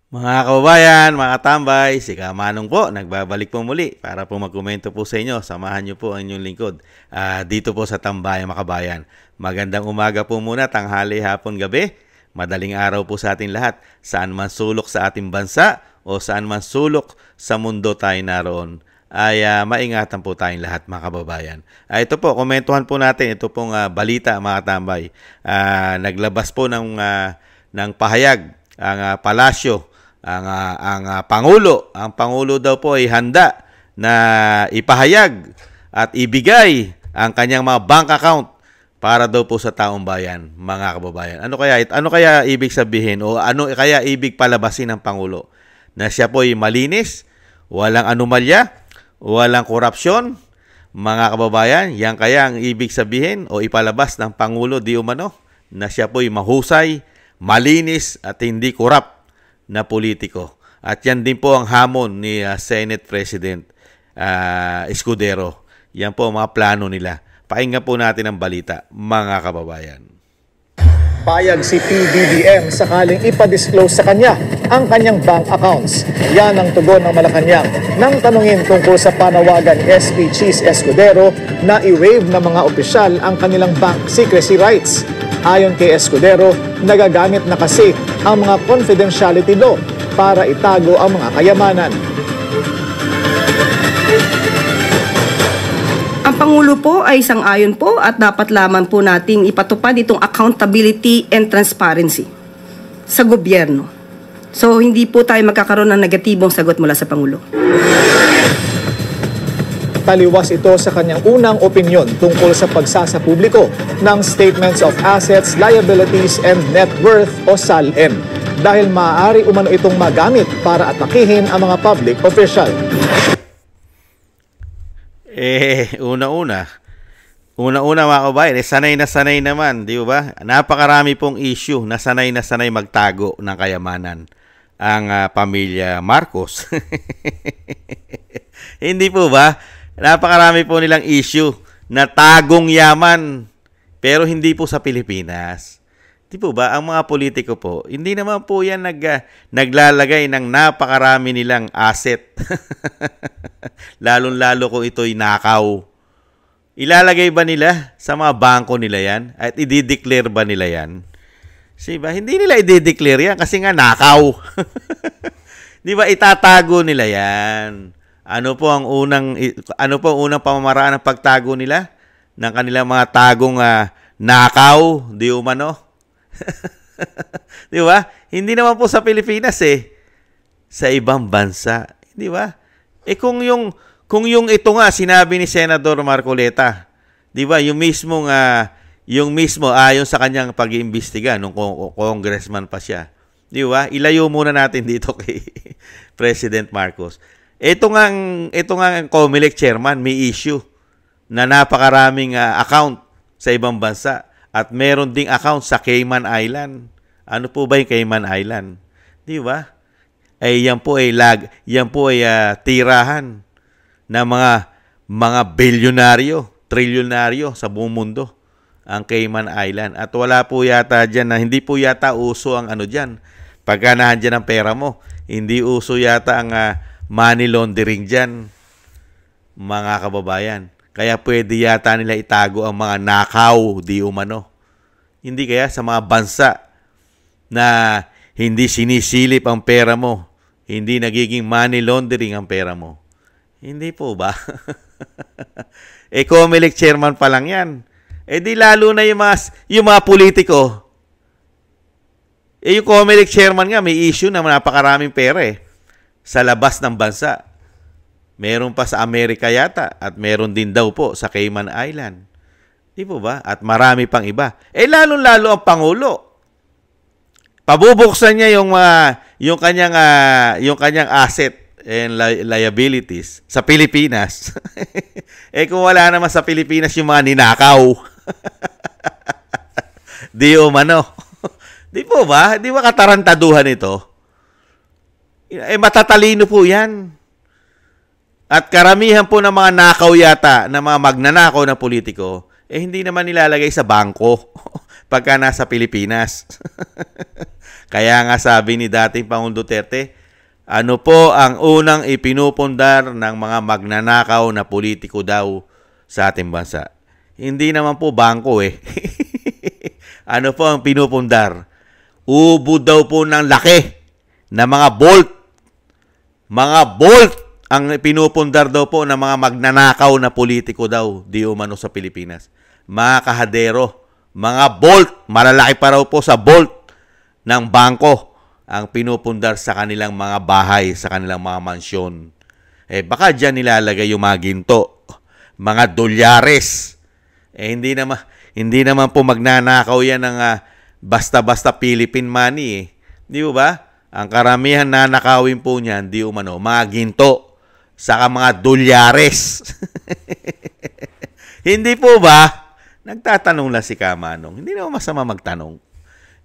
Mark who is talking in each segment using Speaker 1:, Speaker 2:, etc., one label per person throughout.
Speaker 1: Mga kababayan, mga tambay, si Kamanong po, nagbabalik po muli para po magkomento po sa inyo. Samahan niyo po ang inyong lingkod dito po sa Tambayan mga kabayan. Magandang umaga po muna, tanghali, hapon, gabi. Madaling araw po sa ating lahat. Saan man sulok sa ating bansa o saan man sulok sa mundo tayo naroon, ay maingatan po tayong lahat mga kababayan. Ito po, komentuhan po natin. Ito pong balita mga tambay. Naglabas po ng pahayag ang palasyo. Ang Pangulo daw po ay handa na ipahayag at ibigay ang kanyang mga bank account para daw po sa taong bayan, mga kababayan. Ano kaya ibig sabihin o ano kaya ibig palabasin ng Pangulo? Na siya po ay malinis, walang anomalya, walang korupsyon, mga kababayan. Yan kaya ang ibig sabihin o ipalabas ng Pangulo di umano na siya po ay mahusay, malinis at hindi korap na politiko. At yan din po ang hamon ni Senate President Escudero. Yan po ang mga plano nila. Pakinggan po natin ang balita, mga kababayan.
Speaker 2: Payag si PBBM sakaling ipadisclose sa kanya ang kanyang bank accounts. Yan ang tugon ng Malacanang nang tanungin tungkol sa panawagan SP Cheese Escudero na i-waive ng mga opisyal ang kanilang bank secrecy rights. Ayon kay Escudero, nagagamit na kasi ang mga confidentiality law para itago ang mga kayamanan.
Speaker 3: Ang Pangulo po ay sang-ayon po at dapat lamang po nating ipatupad itong accountability and transparency sa gobyerno. So hindi po tayo magkakaroon ng negatibong sagot mula sa Pangulo.
Speaker 2: Taliwas ito sa kanyang unang opinyon tungkol sa pagsasapubliko ng Statements of Assets, Liabilities, and Net Worth o SALN dahil maaari umano itong magamit para atakihin ang mga public official.
Speaker 1: Una-una mga kabayan, sanay na sanay naman, di ba? Napakarami pong issue na sanay magtago ng kayamanan ang pamilya Marcos. Hindi po ba? Napakarami po nilang issue na tagong yaman pero hindi po sa Pilipinas. Di po ba? Ang mga politiko po, hindi naman po yan naglalagay ng napakarami nilang asset. Lalong-lalo kung ito'y nakaw. Ilalagay ba nila sa mga bangko nila yan? At i-declare ba nila yan? Diba? Hindi nila i-declare yan kasi nga nakaw. Di ba? Itatago nila yan. Ano po ang unang pamamaraan ng pagtago nila ng kanilang mga tagong nakaw, di umano? Di ba? Hindi naman po sa Pilipinas sa ibang bansa, di ba? Kung yung ito nga sinabi ni Senador Marcoleta, di ba? Yung mismo ayon sa kanyang pag-iimbestiga nung congressman pa siya. Di ba? Ilayo muna natin dito kay President Marcos. Ito nga ang COMELEC chairman, may issue na napakaraming account sa ibang bansa at meron ding account sa Cayman Island. Ano po ba yung Cayman Island? Di ba? Yan po ay tirahan ng mga bilyonaryo, trilyonaryo sa buong mundo ang Cayman Island. At wala po yata dyan hindi po yata uso ang dyan. Pagka nahandyan ang pera mo, hindi uso yata ang money laundering dyan, mga kababayan. Kaya pwede yata nila itago ang mga nakaw, di umano. Hindi kaya sa mga bansa na hindi sinisilip ang pera mo, hindi nagiging money laundering ang pera mo. Hindi po ba? COMELEC chairman pa lang yan. Di lalo na yung mga politiko. Yung COMELEC chairman nga, may issue na napakaraming pera sa labas ng bansa. Meron pa sa Amerika yata at meron din daw po sa Cayman Island. Di po ba? At marami pang iba. Lalo-lalo ang Pangulo. Pabubuksan niya yung kanyang asset and liabilities sa Pilipinas. Kung wala naman sa Pilipinas yung mga ninakaw. Di umano. Di po ba? Di ba katarantaduhan ito? Matatalino po yan. At karamihan po ng mga nakaw yata, ng mga magnanakaw na politiko, hindi naman nilalagay sa bangko pagka nasa Pilipinas. Kaya nga sabi ni dating Pangulong Duterte, ano po ang unang ipinupundar ng mga magnanakaw na politiko daw sa ating bansa? Hindi naman po bangko eh. Ano po ang pinupundar? Ubo daw po ng laki na mga bolt. Mga bolt ang pinupundar daw po ng mga magnanakaw na politiko daw di umano sa Pilipinas. Mga kahadero, mga bolt, malalaki pa raw po sa bolt ng bangko ang pinupundar sa kanilang mga bahay, sa kanilang mga mansyon. Baka dyan nilalagay yung mga ginto, mga dolyares. Hindi naman po magnanakaw yan ng basta-basta Philippine money eh. Di ba? Ang karamihan na nakawin po niyan, di umano, mga ginto, saka mga dolyares. Hindi po ba? Nagtatanong lang si Kamanong. Hindi naman masama magtanong.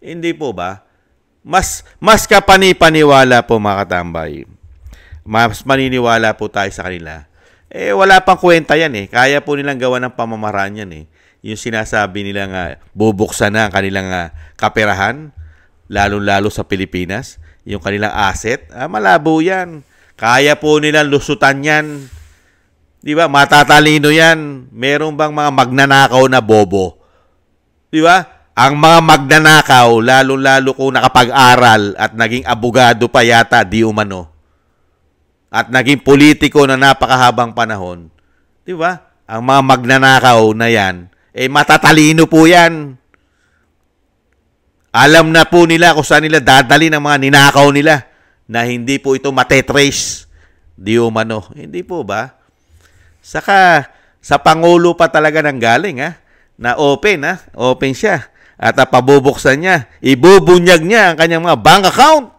Speaker 1: Hindi po ba? Mas kapani-paniwala po mga katambay. Mas maniniwala po tayo sa kanila. Wala pang kwenta yan eh. Kaya po nilang gawa ng pamamaraan yan eh. Yung sinasabi nila nga bubuksan na ang kanilang kaperahan, lalo-lalo sa Pilipinas, yung kanilang asset, malabo yan. Kaya po nilang lusutan yan. Di ba? Matatalino yan. Meron bang mga magnanakaw na bobo? Di ba? Ang mga magnanakaw, lalo-lalo kung nakapag-aral at naging abogado pa yata, di umano. At naging politiko na napakahabang panahon. Di ba? Ang mga magnanakaw na yan, matatalino po yan. Alam na po nila kung saan nila dadali ng mga ninakaw nila na hindi po ito matetrace. Di umano. Hindi po ba? Saka, sa Pangulo pa talaga nang galing, na open, open siya. At pabubuksan niya, ibubunyag niya ang kanyang mga bank account.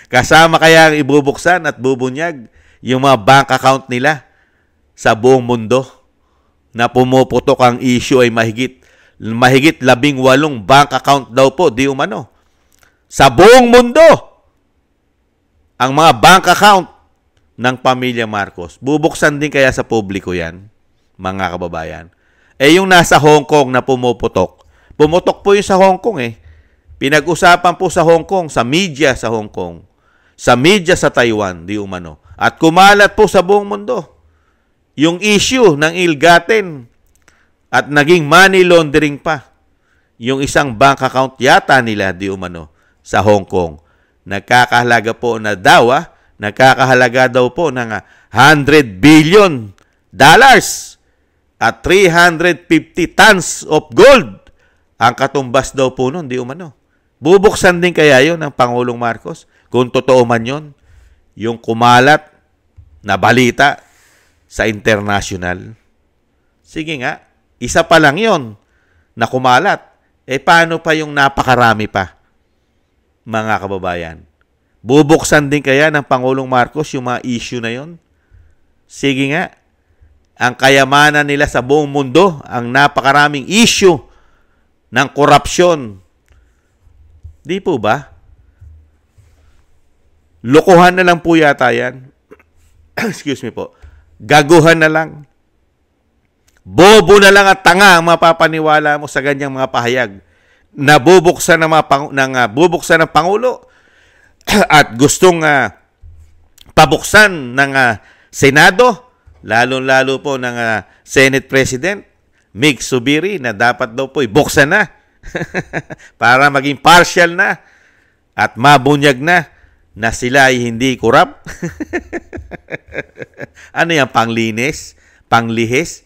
Speaker 1: Kasama kaya ang ibubuksan at bubunyag yung mga bank account nila sa buong mundo na pumuputok ang issue ay mahigit 18 bank account daw po, di umano. Sa buong mundo, ang mga bank account ng pamilya Marcos. Bubuksan din kaya sa publiko yan, mga kababayan. Yung nasa Hong Kong na pumuputok. Pumutok po yung sa Hong Kong eh. Pinag-usapan po sa Hong Kong, sa media sa Hong Kong, sa media sa Taiwan, di umano. At kumalat po sa buong mundo yung issue ng ill-gotten at naging money laundering pa. Yung isang bank account yata nila, di umano, sa Hong Kong. Nagkakahalaga po na daw, nagkakahalaga daw po ng $100 billion at 350 tons of gold ang katumbas daw po nun, di umano. Bubuksan din kaya yun ng Pangulong Marcos kung totoo man yun, yung kumalat na balita sa international. Sige nga, isa pa lang yun na kumalat. Paano pa yung napakarami pa, mga kababayan? Bubuksan din kaya ng Pangulong Marcos yung mga issue na yun? Sige nga, ang kayamanan nila sa buong mundo, ang napakaraming issue ng korupsyon. Di po ba? Lokohan na lang po yata yan. Excuse me po. Gaguhan na lang. Bobo na lang at tanga ang mapapaniwala mo sa ganyang mga pahayag na bubuksan ng Pangulo at gustong pabuksan ng Senado, lalo-lalo po ng Senate President Mig Zubiri na dapat daw po ibuksan na para maging partial na at mabunyag na sila ay hindi korap. Ano yan, panglinis? Panglihis?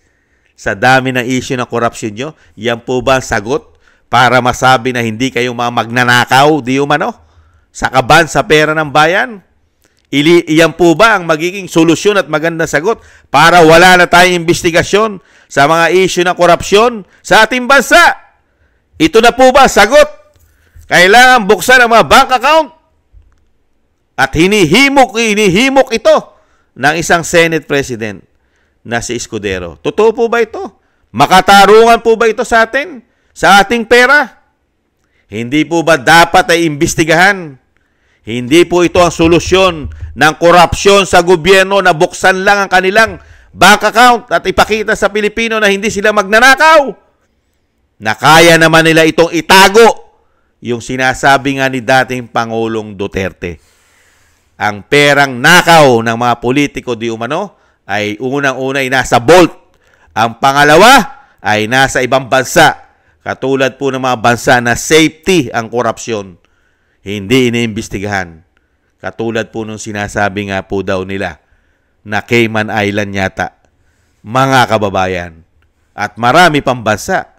Speaker 1: Sa dami ng issue ng korupsyon nyo, yan po ba ang sagot para masabi na hindi kayong mga magnanakaw, di umano? Sa kaban sa pera ng bayan? Iyan po ba ang magiging solusyon at magandang sagot para wala na tayong investigasyon sa mga issue ng korupsyon sa ating bansa? Ito na po ba sagot? Kailangan buksan ang mga bank account at hinihimok ito ng isang Senate President na si Escudero. Totoo po ba ito? Makatarungan po ba ito sa atin? Sa ating pera? Hindi po ba dapat ay imbestigahan? Hindi po ito ang solusyon ng korupsyon sa gobyerno na buksan lang ang kanilang bank account at ipakita sa Pilipino na hindi sila magnanakaw. na kaya naman nila itong itago yung sinasabi nga ni dating Pangulong Duterte. Ang perang nakaw ng mga politiko di umano ay unang-una ay nasa Bolt. Ang pangalawa ay nasa ibang bansa. Katulad po ng mga bansa na safety ang korupsyon. Hindi iniimbestigahan. Katulad po nung sinasabi nga po daw nila na Cayman Island yata. Mga kababayan. At marami pang bansa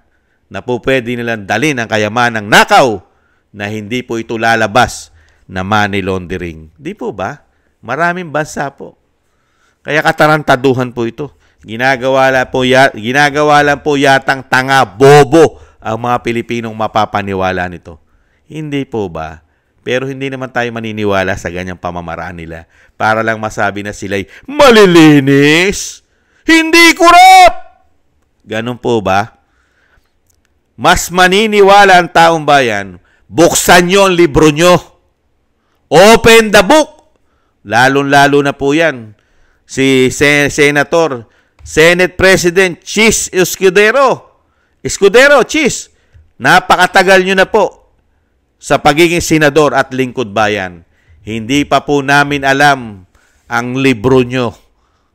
Speaker 1: na po pwede nilang dalhin ang kayamanang nakaw na hindi po ito lalabas na money laundering. Di po ba? Maraming bansa po. Kaya katarantaduhan po ito. Ginagawa lang po yatang tanga, bobo ang mga Pilipinong mapapaniwala nito. Hindi po ba? Pero hindi naman tayo maniniwala sa ganyang pamamaraan nila para lang masabi na sila'y malilinis. Hindi kurap! Ganun po ba? Mas maniniwala ang taong bayan, buksan nyo ang libro nyo. Open the book. Lalo-lalo na po yan. Si Senator, Senate President Chis Escudero. Chis, napakatagal nyo na po sa pagiging senador at lingkod bayan. Hindi pa po namin alam ang libro nyo,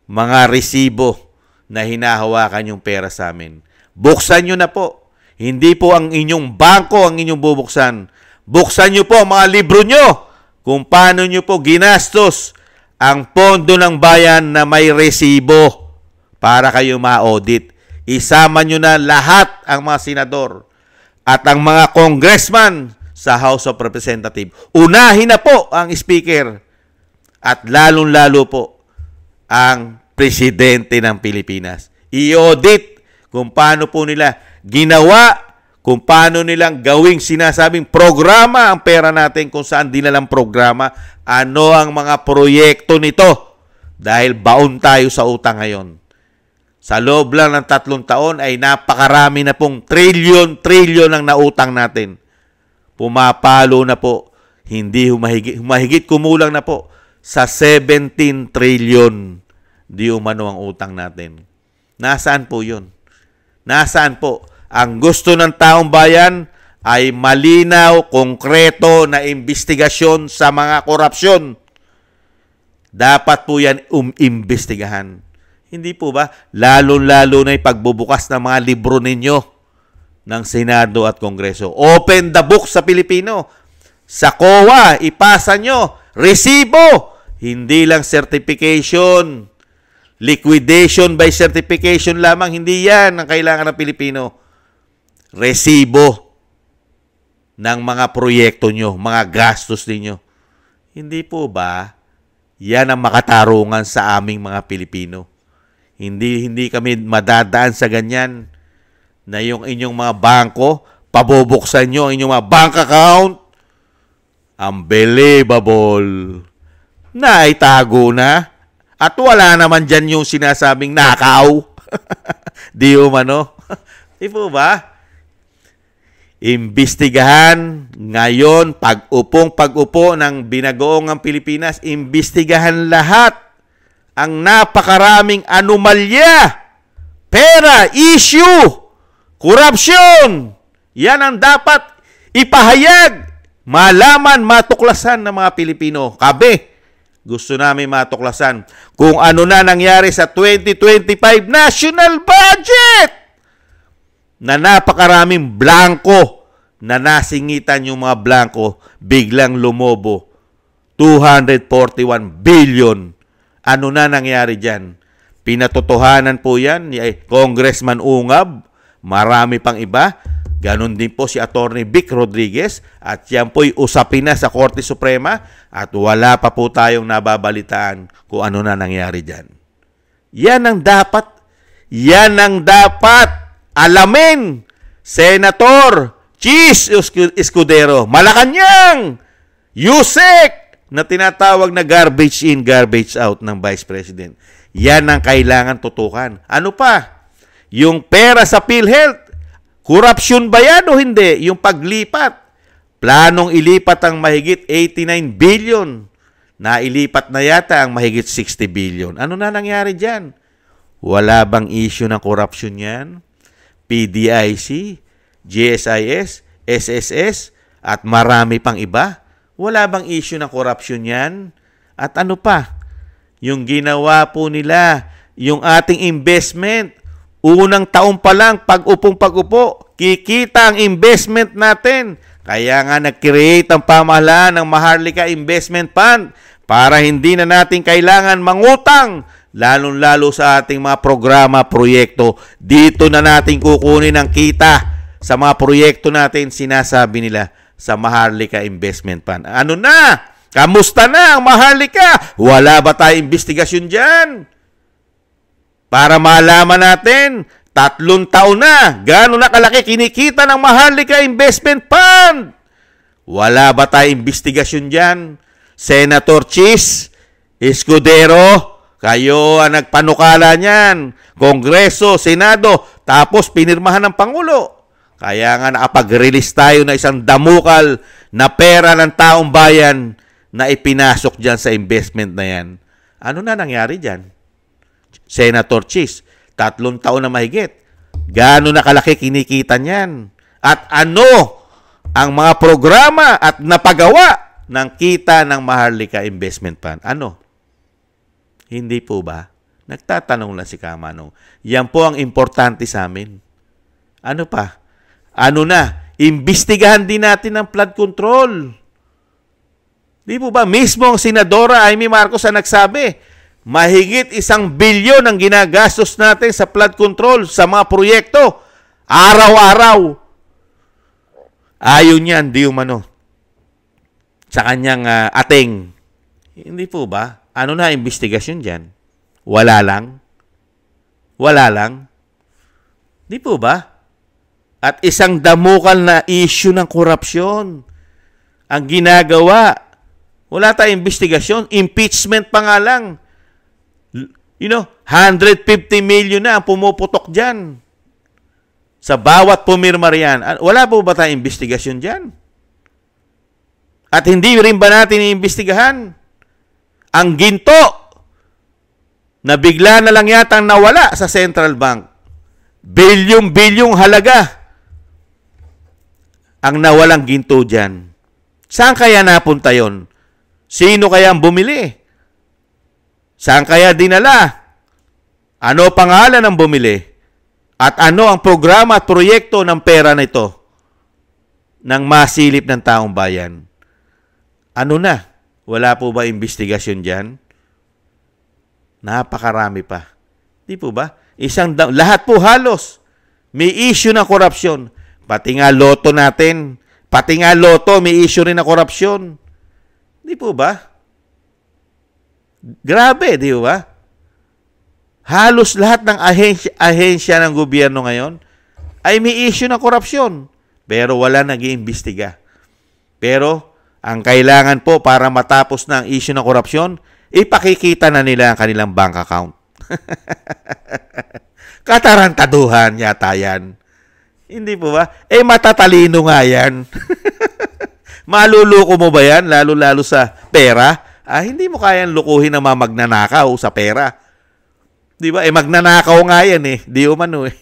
Speaker 1: mga resibo na hinahawakan yung pera sa amin. Buksan nyo na po. Hindi po ang inyong bangko ang inyong bubuksan. Buksan nyo po ang mga libro nyo kung paano nyo po ginastos ang pondo ng bayan na may resibo para kayo ma-audit. Isama nyo na lahat ang mga senador at ang mga congressman sa House of Representatives. Unahin na po ang speaker at lalong-lalo po ang presidente ng Pilipinas. I-audit kung paano po nila ginawa, kung paano nilang gawing sinasabing programa ang pera natin, kung saan dinalang programa, ano ang mga proyekto nito. Dahil baon tayo sa utang ngayon. Sa loob lang ng 3 taon ay napakarami na pong trilyon ang nautang natin. Pumapalo na po, hindi humahigit kumulang na po sa 17 trilyon di umano ang utang natin. Nasaan po yun? Nasaan po? Ang gusto ng taong bayan ay malinaw, konkreto na investigasyon sa mga korupsyon. Dapat po yan imbestigahan. Hindi po ba? Lalo-lalo na yung pagbubukas ng mga libro ninyo ng Senado at Kongreso. Open the book sa Pilipino. Sa COA, ipasa nyo. Resibo. Hindi lang certification. Liquidation by certification lamang. Hindi yan ang kailangan ng Pilipino. Resibo ng mga proyekto nyo, mga gastos ninyo. Hindi po ba? Yan ang makatarungan sa aming mga Pilipino. Hindi kami madadaan sa ganyan na yung inyong mga bangko, pabubuksan nyo ang inyong mga bank account. Unbelievable. Na itago na. At wala naman dyan yung sinasabing nakaw. Di umano. Di po ba? Imbestigahan ngayon, pag-upo ng binagoong ang Pilipinas, imbestigahan lahat ang napakaraming anomalya, pera, issue, korupsyon. Yan ang dapat ipahayag, malaman, matuklasan ng mga Pilipino. Gusto namin matuklasan kung ano na nangyari sa 2025 national budget na napakaraming blanco na nasingitan yung mga blanco, biglang lumobo. 241 billion. Ano na nangyari dyan? Pinatotohanan po yan ni Congressman Ungab, marami pang iba. Ganon din po si Attorney Vic Rodriguez at yan po'y usapin na sa Korte Suprema at wala pa po tayong nababalitaan kung ano na nangyari dyan. Yan ang dapat alamin, Senator Chis Escudero, Malacanang, Yusek, na tinatawag na garbage in, garbage out ng Vice President. Yan ang kailangan tutukan. Ano pa? Yung pera sa PhilHealth, korupsyon ba yan o hindi? Yung paglipat, planong ilipat ang mahigit 89 billion. Nailipat na yata ang mahigit 60 billion. Ano na nangyari dyan? Wala bang issue ng korupsyon yan? PDIC, GSIS, SSS, at marami pang iba. Wala bang issue ng corruption yan? At ano pa? Yung ginawa po nila, yung ating investment, unang taon pa lang, pag-upo, kikita ang investment natin. Kaya nga nag-create ang pamahalaan ng Maharlika Investment Fund para hindi na natin kailangan mangutang, lalong-lalo sa ating mga programa, proyekto. Dito na natin kukunin ang kita sa mga proyekto natin, sinasabi nila sa Maharlika Investment Fund. Ano na? Kamusta na ang Maharlika? Wala ba tayong investigasyon dyan? Para malaman natin, 3 taon na, gano'n na kalaki kinikita ng Maharlika Investment Fund? Wala ba tayong investigasyon dyan? Senator Chis Escudero, kayo ang nagpanukala niyan. Kongreso, Senado, tapos pinirmahan ng Pangulo. Kaya nga nakapag-release tayo na isang damukal na pera ng taong bayan na ipinasok dyan sa investment na yan. Ano na nangyari dyan? Senator Chis, 3 taon na mahigit. Gaano na kalaki kinikita niyan? At ano ang mga programa at napagawa ng kita ng Maharlika Investment Fund? Ano? Hindi po ba? Nagtatanong lang si Kamanong. Yan po ang importante sa amin. Ano pa? Ano na? Imbestigahan din natin ang flood control. Di po ba? Mismo ang Senadora Amy Marcos ang nagsabi, mahigit 1 bilyon ang ginagastos natin sa flood control, sa mga proyekto. Araw-araw. Ayaw niyan, di umano. Sa kanyang ating. Hindi po ba? Ano na investigasyon dyan? Wala lang. Wala lang. Di po ba? At isang damukal na issue ng korupsyon ang ginagawa. Wala tayong investigasyon. Impeachment pa nga lang. 150 million na ang pumuputok dyan. Sa bawat pumirma riyan. Wala po ba tayong investigasyon dyan? At hindi rin ba natin iimbestigahan ang ginto na bigla na lang yatang nawala sa Central Bank? Bilyong-bilyong halaga ang nawalang ginto dyan. Saan kaya napunta yon? Sino kaya ang bumili? Saan kaya dinala? Ano pangalan ng bumili? At ano ang programa at proyekto ng pera na ito nang masilip ng taong bayan? Ano na? Wala po ba investigasyon dyan? Napakarami pa. Di po ba? Lahat po halos may issue ng korupsyon. Pati nga loto natin, pati nga loto may issue rin na korupsyon. Di po ba? Grabe, di ba? Halos lahat ng ahensya ng gobyerno ngayon ay may issue ng korupsyon. Pero wala nag-iimbestiga. Pero ang kailangan po para matapos na ang issue ng korupsyon, ipakikita na nila ang kanilang bank account. Katarantaduhan yata yan. Hindi po ba? Matatalino nga yan. Maluluko mo ba yan? Lalo-lalo sa pera? Hindi mo kayang lukuhin na magnanakaw sa pera. Di ba? Magnanakaw nga yan eh. Di umano eh.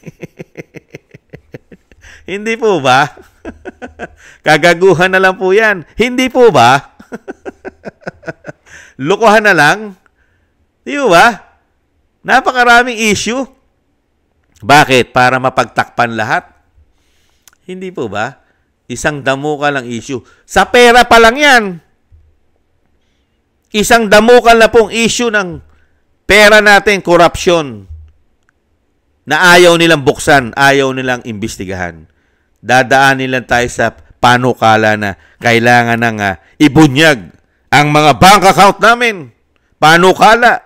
Speaker 1: Hindi po ba? Kagaguhan na lang po yan. Hindi po ba? Lukuhan na lang. Di ba? Napakaraming issue. Bakit? Para mapagtakpan lahat? Hindi po ba? Isang damukal ang issue. Sa pera pa lang yan. Isang damukal na pong issue ng pera natin, korupsyon, na ayaw nilang buksan, ayaw nilang imbestigahan. Dadaanin lang tayo sa panukala na kailangan ng ibunyag ang mga bank account namin. Panukala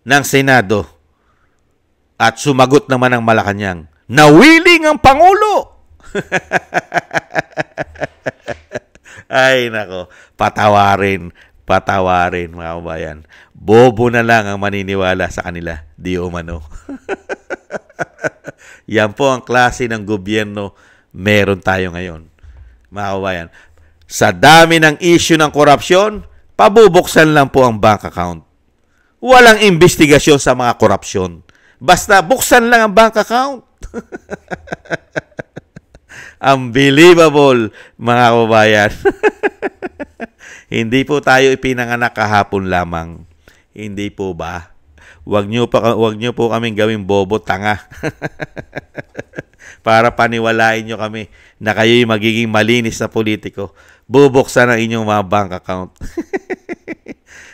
Speaker 1: ng Senado. At sumagot naman ang Malacanang, nawiling ang Pangulo. Ay nako, patawarin mga kabayan. Bobo na lang ang maniniwala sa kanila, di umano. Yan po ang klase ng gobyerno meron tayo ngayon, mga kabayan. Sa dami ng issue ng korupsyon, pabubuksan lang po ang bank account. Walang investigasyon sa mga korupsyon. Basta buksan lang ang bank account. Unbelievable, mga kababayan. Hindi po tayo ipinanganak kahapon lamang. Hindi po ba? Wag niyo po kaming gawing bobo, tanga. Para paniwalain niyo kami na kayo'y magiging malinis na politiko. Bubuksan ang inyong mga bank account.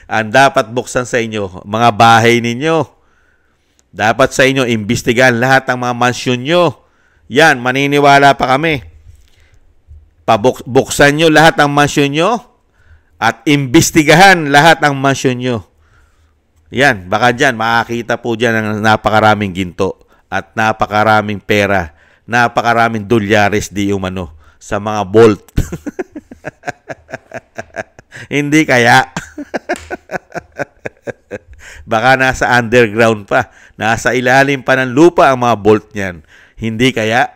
Speaker 1: Ang dapat buksan sa inyo, mga bahay ninyo. Dapat sa inyo imbestigahan lahat ng mga mansyon nyo. Yan, maniniwala pa kami. Buksan nyo lahat ng mansyon nyo at imbestigahan lahat ng mansyon nyo. Yan, baka dyan, makakita po dyan ng napakaraming ginto at napakaraming pera, napakaraming dolyares di umano sa mga vault. Hindi kaya? Baka nasa underground pa, nasa ilalim pa ng lupa ang mga vault niyan. Hindi kaya?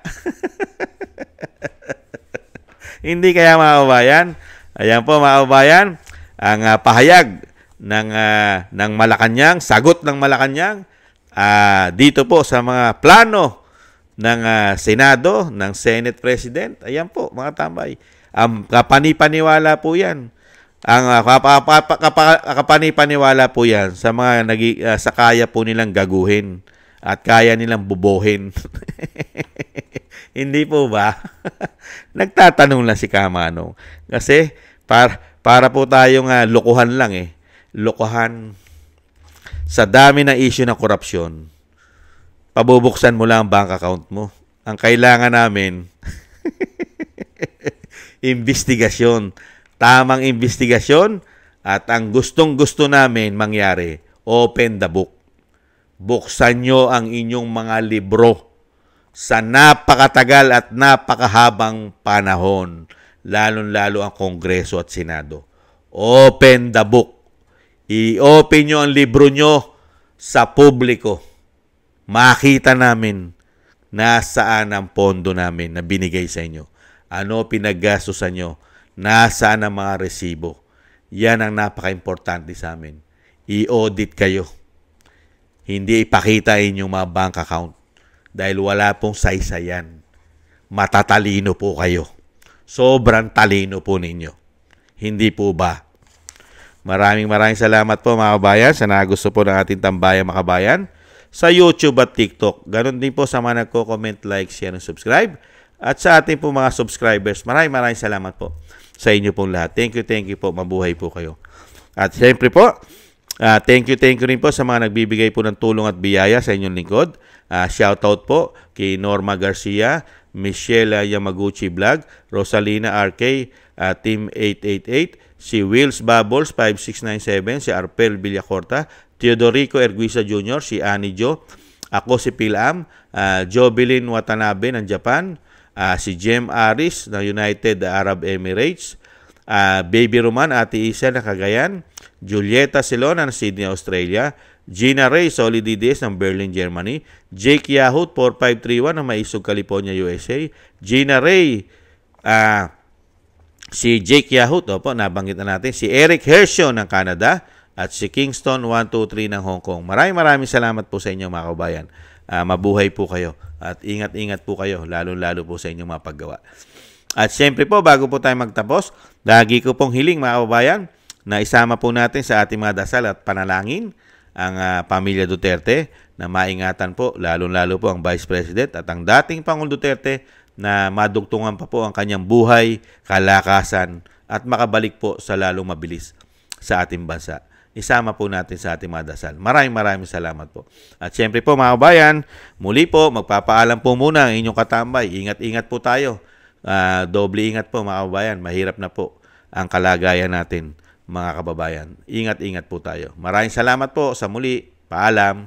Speaker 1: Hindi kaya, mga kababayan? Ayan po, mga kababayan, ang pahayag ng Malacanang, sagot ng Malacanang dito po sa mga plano ng Senado, ng Senate President. Ayan po, mga tambay. Kapanipaniwala po yan. Ang kapanipaniwala po yan sa mga sa kaya po nilang gaguhin at kaya nilang bubuhin. Hindi po ba? Nagtatanong lang si Kamanong. Kasi para po tayong lokohan lang eh. Lokohan sa dami ng issue ng korupsyon. Pabubuksan mo lang ang bank account mo. Ang kailangan namin investigasyon. Tamang investigasyon at ang gustong-gusto namin mangyari, open the book. Buksan nyo ang inyong mga libro sa napakatagal at napakahabang panahon, lalong-lalo ang Kongreso at Senado. Open the book. I-open nyo ang libro nyo sa publiko. Makita namin nasaan ang pondo namin na binigay sa inyo. Ano pinaggastusan nyo? Nasaan ang mga resibo? Yan ang napaka-importante sa amin. I-audit kayo. Hindi ipakita inyong mga bank account dahil wala pong saysayan. Matatalino po kayo. Sobrang talino po ninyo. Hindi po ba? Maraming salamat po, mga kabayan, sa nagusto po ng ating tambayang mga kabayan sa YouTube at TikTok. Ganon din po sa mga nagko-comment, like, share, and subscribe. At sa ating po mga subscribers, maraming salamat po sa inyo pong lahat. Thank you po. Mabuhay po kayo. At siyempre po, thank you rin po sa mga nagbibigay po ng tulong at biyaya sa inyong lingkod. Shoutout po kay Norma Garcia, Michelle Yamaguchi Vlog, Rosalina RK, Team 888, si Wills Bubbles 5697, si Arpel Villacorta, Teodorico Erguisa Jr., si Annie Jo, ako si Pilam, Jovelyn Watanabe ng Japan, si Jem Aris ng United Arab Emirates, Baby Roman, Ate Isa ng Cagayan, Julieta Silon ng Sydney, Australia, Gina Ray Solidides ng Berlin, Germany, Jake Yahut 4531 ng Maisog, California, USA, Gina Ray, si Jake Yahut, nabanggit na natin, si Eric Hershaw ng Canada, at si Kingston 123 ng Hong Kong. Maraming salamat po sa inyo, mga kabayan. Mabuhay po kayo at ingat-ingat po kayo, lalo-lalo po sa inyong mga paggawa. At siyempre po, bago po tayo magtapos, lagi ko pong hiling, mga kababayan, na isama po natin sa ating mga dasal at panalangin ang pamilya Duterte na maingatan po, lalo-lalo po ang Vice President at ang dating Pangulong Duterte na madugtungan pa po ang kanyang buhay, kalakasan at makabalik po sa lalong mabilis sa ating bansa. Isama po natin sa ating mga dasal. Maraming salamat po. At siyempre po, mga kabayan, muli po, magpapaalam po muna ang inyong katambay. Ingat-ingat po tayo. Doble ingat po, mga kababayan. Mahirap na po ang kalagayan natin, mga kababayan. Ingat-ingat po tayo. Maraming salamat po sa muli. Paalam.